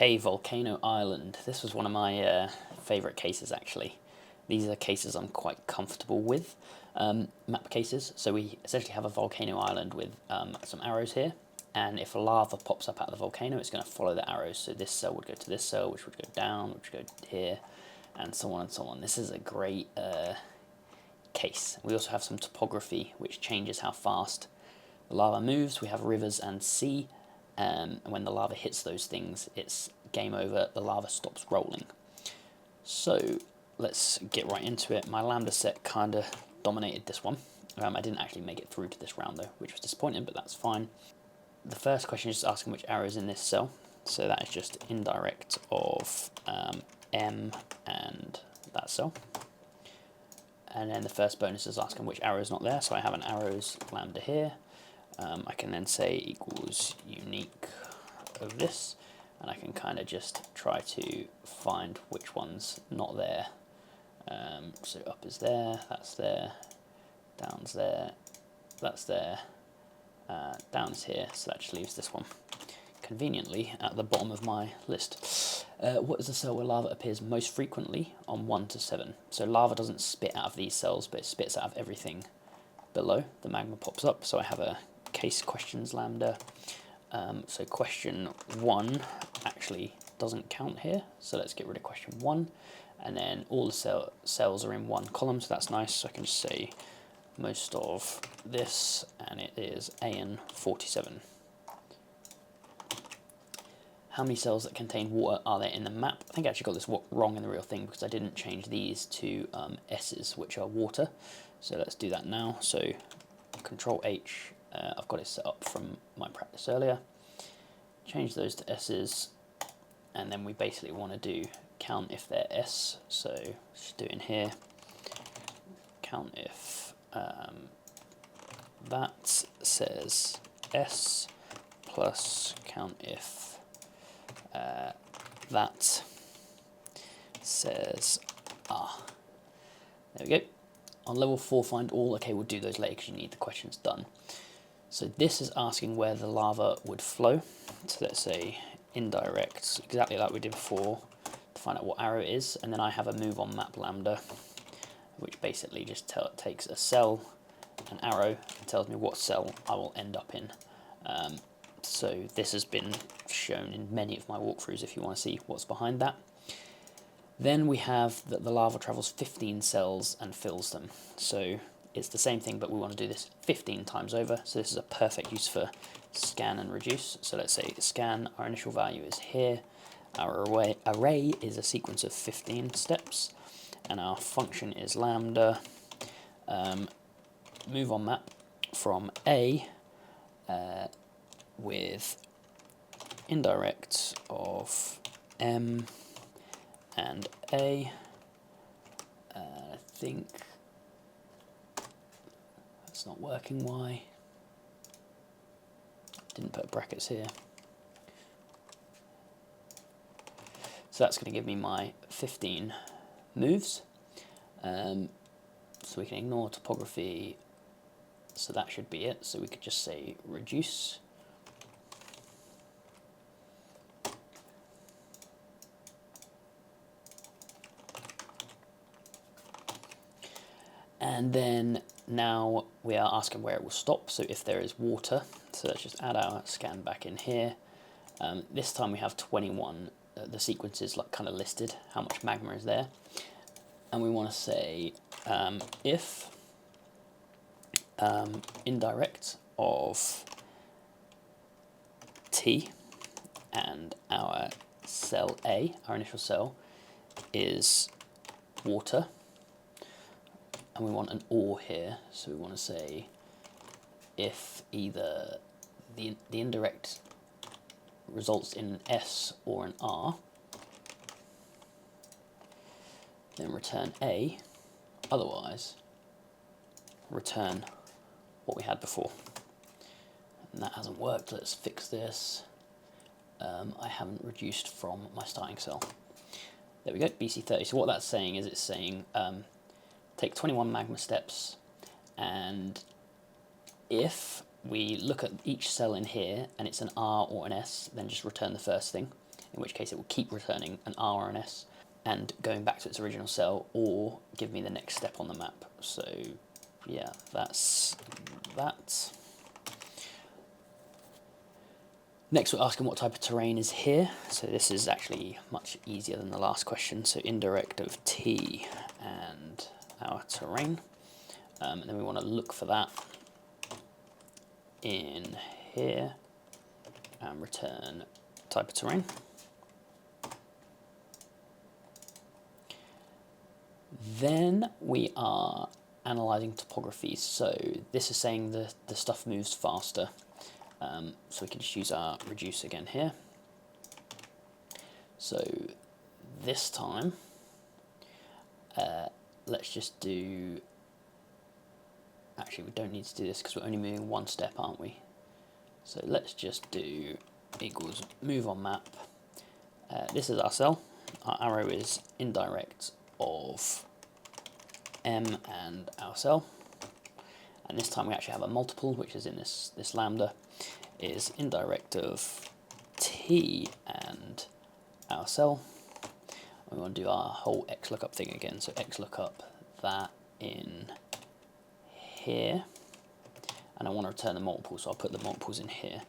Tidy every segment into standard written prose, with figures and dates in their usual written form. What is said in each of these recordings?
Okay, Volcano Island. This was one of my favourite cases, actually. These are cases I'm quite comfortable with, map cases. So we essentially have a volcano island with some arrows here, and if lava pops up out of the volcano, it's going to follow the arrows. So this cell would go to this cell, which would go down, which would go here, and so on and so on. This is a great case. We also have some topography, which changes how fast the lava moves. We have rivers and sea. And when the lava hits those things, it's game over, the lava stops rolling. So let's get right into it. My lambda set kind of dominated this one. I didn't actually make it through to this round though, which was disappointing, but that's fine. The first question is just asking which arrow is in this cell. So that is just indirect of M and that cell. And then the first bonus is asking which arrow is not there. So I have an arrows lambda here. I can then say equals unique of this, and I can kind of just try to find which one's not there. So up is there, down's there, that's there, down's here, so that just leaves this one conveniently at the bottom of my list. What is the cell where lava appears most frequently? On 1 to 7. So lava doesn't spit out of these cells, but it spits out of everything below. The magma pops up, so I have a case questions lambda. So question 1 actually doesn't count here, so let's get rid of question 1, and then all the cells are in one column, so that's nice. So I can just say most of this, and it is AN 47. How many cells that contain water are there in the map? I think I actually got this wrong in the real thing because I didn't change these to S's, which are water. So let's do that now. So Control H, I've got it set up from my practice earlier. Change those to S's, and then we basically want to do count if they're S. So just do in here, count if that says S plus count if that says R. There we go. On level 4, find all. Okay, we'll do those later because you need the questions done. So this is asking where the lava would flow. So let's say indirect, exactly like we did before, to find out what arrow it is. And then I have a move on map lambda, which basically just takes a cell, an arrow, and tells me what cell I will end up in. So this has been shown in many of my walkthroughs if you want to see what's behind that. Then we have that the lava travels 15 cells and fills them. So it's the same thing, but we want to do this 15 times over. So this is a perfect use for scan and reduce. So let's say scan, our initial value is here. Our array is a sequence of 15 steps. And our function is lambda. Move on map from A with indirect of M and A. I think that's not working. Why? Didn't put brackets here. So that's going to give me my 15 moves. So we can ignore topography. So that should be it. So we could just say reduce. And then now we are asking where it will stop. So if there is water, so let's just add our scan back in here. This time we have 21. The sequence is like kind of listed, how much magma is there. And we want to say if indirect of T and our cell A, our initial cell, is water. And we want an OR here, so we want to say if either the indirect results in an S or an R, then return A, otherwise return what we had before. And that hasn't worked. Let's fix this. I haven't reduced from my starting cell. There we go, BC30. So what that's saying is it's saying take 21 magma steps, and if we look at each cell in here and it's an R or an S, then just return the first thing. in which case it will keep returning an R or an S and going back to its original cell, or give me the next step on the map. So yeah, that's that. Next we're asking what type of terrain is here. So this is actually much easier than the last question. So indirect of T and our terrain. And then we want to look for that in here and return type of terrain. Then we are analyzing topography. So this is saying the stuff moves faster. So we can just use our reduce again here. So this time, let's just do, actually we don't need to do this because we're only moving one step, aren't we? So let's just do equals move on map. This is our cell. Our arrow is indirect of M and our cell. And this time we actually have a multiple, which is in this lambda, is indirect of T and our cell. And we want to do our whole XLOOKUP thing again. So XLOOKUP that in here. And I want to return the multiple, so I'll put the multiples in here.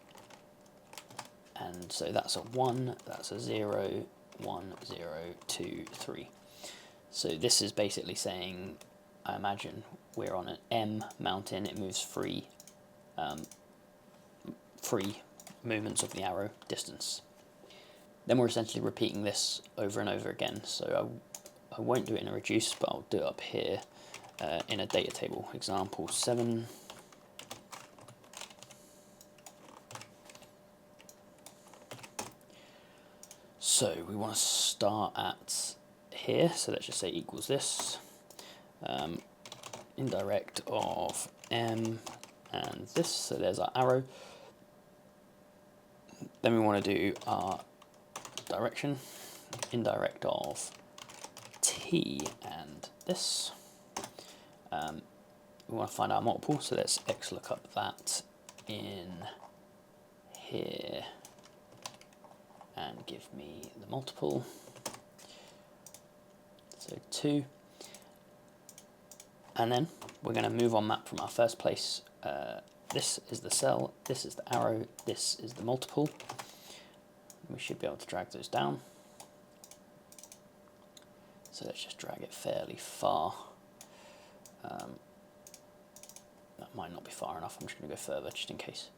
And so that's a 1, that's a 0, 1, 0, 2, 3. So this is basically saying, I imagine we're on an M mountain, it moves free movements of the arrow distance. Then we're essentially repeating this over and over again. So I won't do it in a reduce, but I'll do it up here in a data table. Example 7. So we want to start at here, so let's just say equals this. Indirect of M and this, so there's our arrow. Then we want to do our direction, indirect of T and this. We want to find our multiple, so let's XLOOKUP that in here and give me the multiple. So 2. And then we're going to move on map from our first place. This is the cell, this is the arrow, this is the multiple. We should be able to drag those down. So let's just drag it fairly far. That might not be far enough, I'm just going to go further just in case.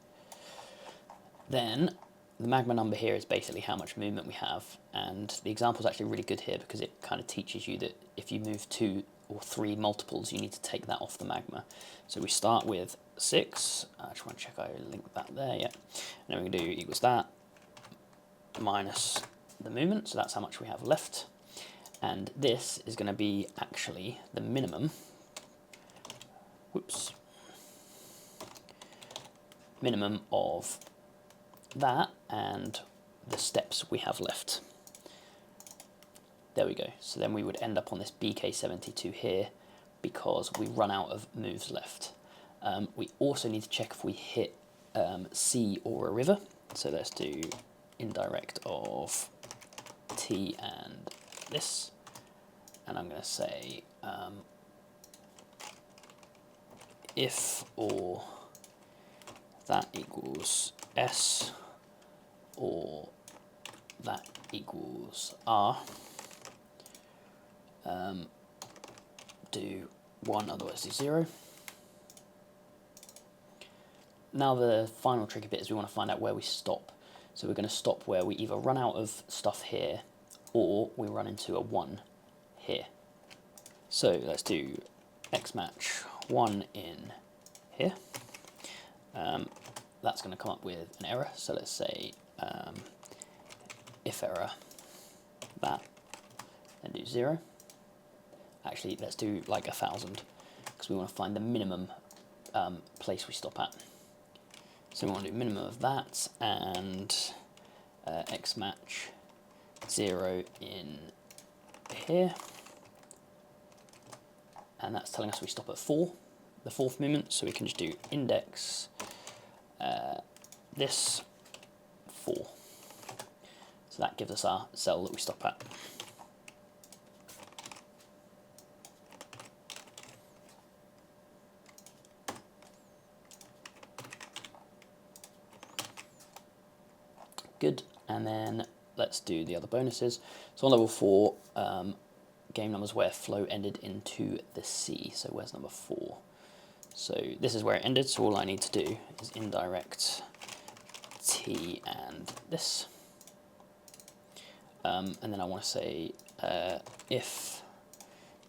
Then the magma number here is basically how much movement we have, and the example is actually really good here because it kind of teaches you that if you move 2 or 3 multiples, you need to take that off the magma. So we start with 6. I just want to check I linked that there, yeah. And then we can do equals that minus the movement, so that's how much we have left. And this is going to be actually the minimum. Whoops. Minimum of that and the steps we have left. There we go. So then we would end up on this BK72 here because we run out of moves left. We also need to check if we hit sea or a river. So let's do indirect of T and this. And I'm going to say if or that equals S or that equals R. Do 1, otherwise do 0. Now the final tricky bit is we want to find out where we stop. So we're going to stop where we either run out of stuff here or we run into a 1 here. So let's do X match 1 in here. That's going to come up with an error. So let's say if error that and do 0. Actually, let's do like 1,000 because we want to find the minimum place we stop at. So we want to do minimum of that and X match 0 in here. And that's telling us we stop at 4, the 4th movement. So we can just do index this 4. So that gives us our cell that we stop at. Good, and then let's do the other bonuses. So on level 4, game numbers where flow ended into the C. So where's number 4? So this is where it ended, so all I need to do is indirect T and this. And then I want to say if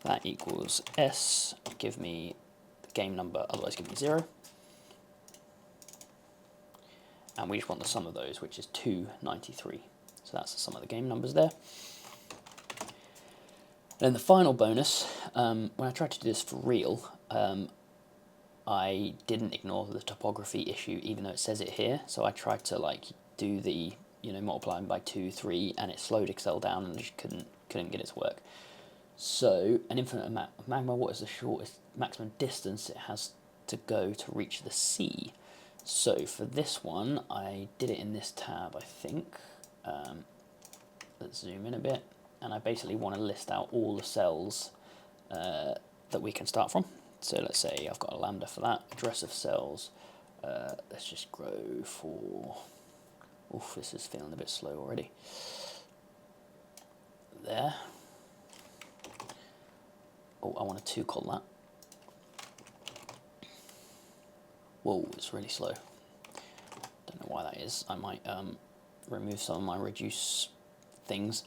that equals S, give me the game number, otherwise give me 0. And we just want the sum of those, which is 293. So that's the sum of the game numbers there. And then the final bonus, when I tried to do this for real, I didn't ignore the topography issue, even though it says it here. So I tried to like do the, multiplying by 2, 3, and it slowed Excel down and just couldn't get it to work. So an infinite amount of magma, what is the shortest maximum distance it has to go to reach the sea? So for this one, I did it in this tab, I think. Let's zoom in a bit, and I basically want to list out all the cells that we can start from. So let's say I've got a lambda for that, address of cells. Let's just grow for, oof, this is feeling a bit slow already. There. Oh, I want a 2 call that. Whoa, it's really slow. Don't know why that is. I might remove some of my reduce things.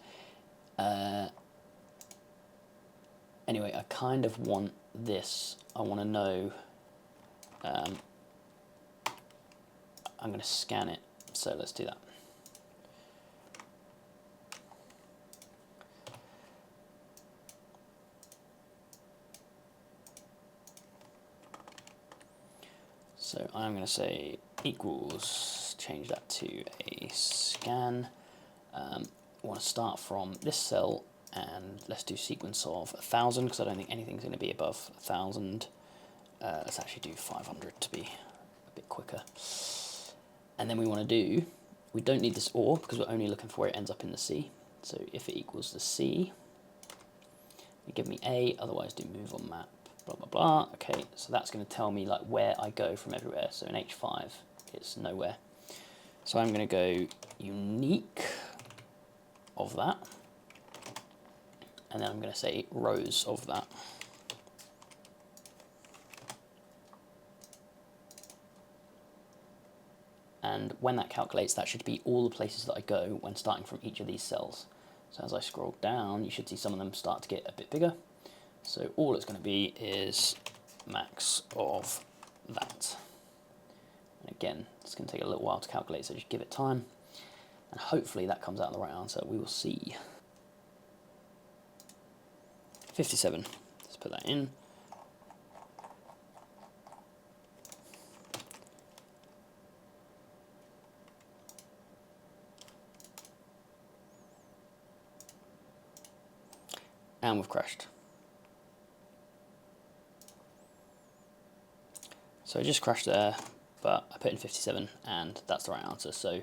Anyway, I kind of want this. I want to know. I'm going to scan it. So let's do that. So I'm going to say equals, change that to a scan. I want to start from this cell, and let's do sequence of 1,000 because I don't think anything's going to be above 1,000. Let's actually do 500 to be a bit quicker. And then we want to do, we don't need this OR because we're only looking for where it ends up in the C. So if it equals the C, you give me A, otherwise do move on map. Blah, blah, blah. Okay, so that's going to tell me like where I go from everywhere. So in H5, it's nowhere. So I'm going to go unique of that. And then I'm going to say rows of that. And when that calculates, that should be all the places that I go when starting from each of these cells. So as I scroll down, you should see some of them start to get a bit bigger. So all it's going to be is max of that. And again, it's going to take a little while to calculate, so just give it time. And hopefully that comes out the right answer. We will see. 57. Let's put that in. And we've crashed. So I just crashed there, but I put in 57, and that's the right answer. So I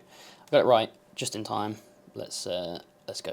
got it right just in time. Let's go.